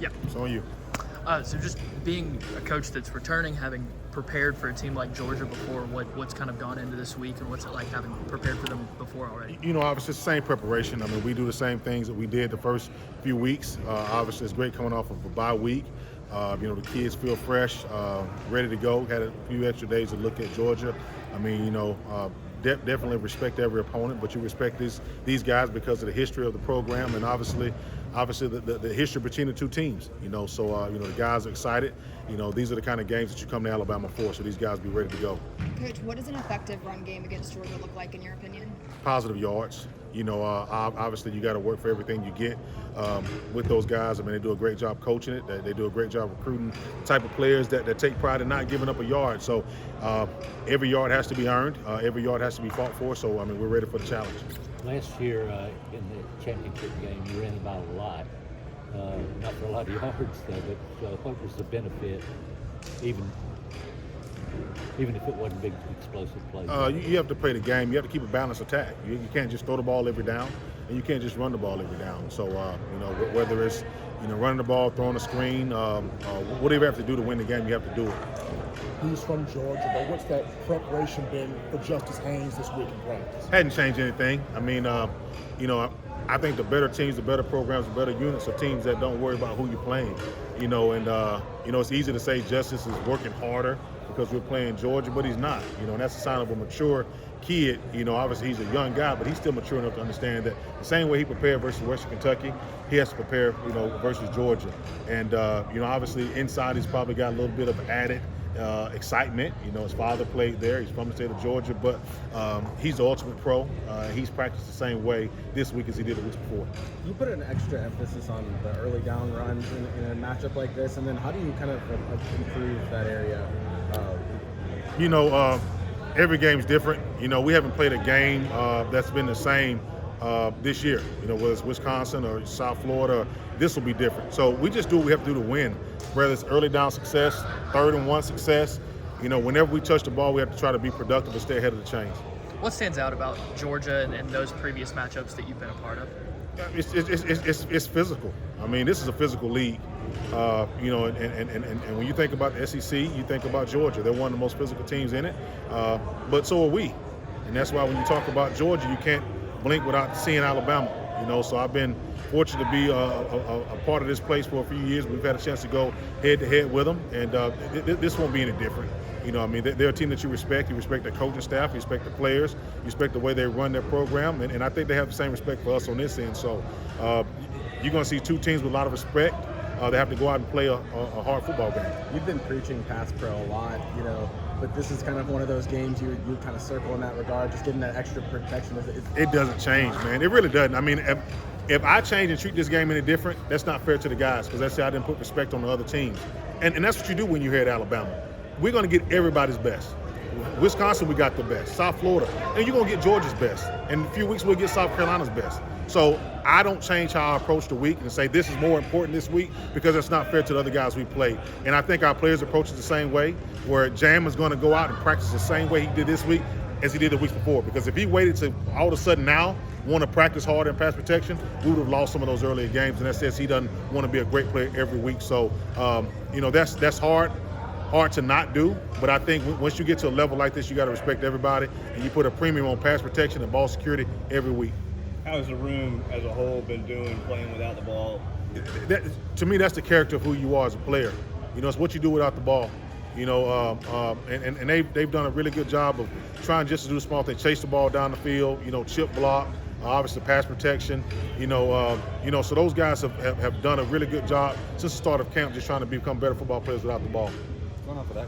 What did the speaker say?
Yeah. It's on you. So just being a coach that's returning, having prepared for a team like Georgia before, what's kind of gone into this week, and what's it like having prepared for them before already? Obviously, it's the same preparation. I mean, we do the same things that we did the first few weeks. Obviously, it's great coming off of a bye week. The kids feel fresh, ready to go. Had a few extra days to look at Georgia. I mean, definitely respect every opponent, but you respect these guys because of the history of the program and obviously the history between the two teams. The guys are excited. These are the kind of games that you come to Alabama for, so these guys be ready to go. Coach, what does an effective run game against Georgia look like in your opinion? Positive yards. Obviously you got to work for everything you get with those guys. I mean, they do a great job coaching it. They do a great job recruiting the type of players that take pride in not giving up a yard. So every yard has to be earned. Every yard has to be fought for. So, I mean, we're ready for the challenge. Last year in the championship game, you ran the ball a lot. Not for a lot of yards, though, but what was the benefit, even if it wasn't big explosive plays? You have to play the game. You have to keep a balanced attack. You can't just throw the ball every down, and you can't just run the ball every down. So, whether it's running the ball, throwing a screen, whatever you have to do to win the game, you have to do it. He's from Georgia, but what's that preparation been for Justice Haynes this week in practice? Hadn't changed anything. I mean, I think the better teams, the better programs, the better units are teams that don't worry about who you're playing. It's easy to say Justice is working harder because we're playing Georgia, but he's not. And that's a sign of a mature kid. Obviously he's a young guy, but he's still mature enough to understand that the same way he prepared versus Western Kentucky, he has to prepare, versus Georgia. And, obviously inside he's probably got a little bit of added excitement. His father played there. He's from the state of Georgia, but he's the ultimate pro. He's practiced the same way this week as he did the weeks before. You put an extra emphasis on the early down runs in a matchup like this, and then how do you kind of improve that area? Every game's different. We haven't played a game that's been the same this year. Whether it's Wisconsin or South Florida, this will be different. So we just do what we have to do to win. Whether it's early down success, 3rd and 1 success, whenever we touch the ball, we have to try to be productive and stay ahead of the chains. What stands out about Georgia and those previous matchups that you've been a part of? It's physical. I mean, this is a physical league. And when you think about the SEC, you think about Georgia. They're one of the most physical teams in it, but so are we. And that's why when you talk about Georgia, you can't blink without seeing Alabama. So I've been fortunate to be a part of this place for a few years. We've had a chance to go head-to-head with them, and this won't be any different. They're a team that you respect. You respect their coaching staff. You respect the players. You respect the way they run their program, and I think they have the same respect for us on this end. So you're going to see two teams with a lot of respect. They have to go out and play a hard football game. You've been preaching pass pro a lot, but this is kind of one of those games you kind of circle in that regard, just getting that extra protection. It doesn't change, man. It really doesn't. I mean, if I change and treat this game any different, that's not fair to the guys because that's how I didn't put respect on the other teams. And that's what you do when you're here at Alabama. We're going to get everybody's best. Wisconsin, we got the best. South Florida, and you're going to get Georgia's best. In a few weeks, we'll get South Carolina's best. So I don't change how I approach the week and say this is more important this week because it's not fair to the other guys we play. And I think our players approach it the same way, where Jam is going to go out and practice the same way he did this week as he did the weeks before. Because if he waited to all of a sudden now want to practice hard in pass protection, we would have lost some of those earlier games. And that says he doesn't want to be a great player every week. So, that's hard to not do, but I think once you get to a level like this, you got to respect everybody, and you put a premium on pass protection and ball security every week. How has the room as a whole been doing playing without the ball? To me, that's the character of who you are as a player. It's what you do without the ball. And they've done a really good job of trying just to do the small thing, chase the ball down the field, chip block, obviously pass protection, so those guys have done a really good job since the start of camp, just trying to become better football players without the ball. What's going on for that?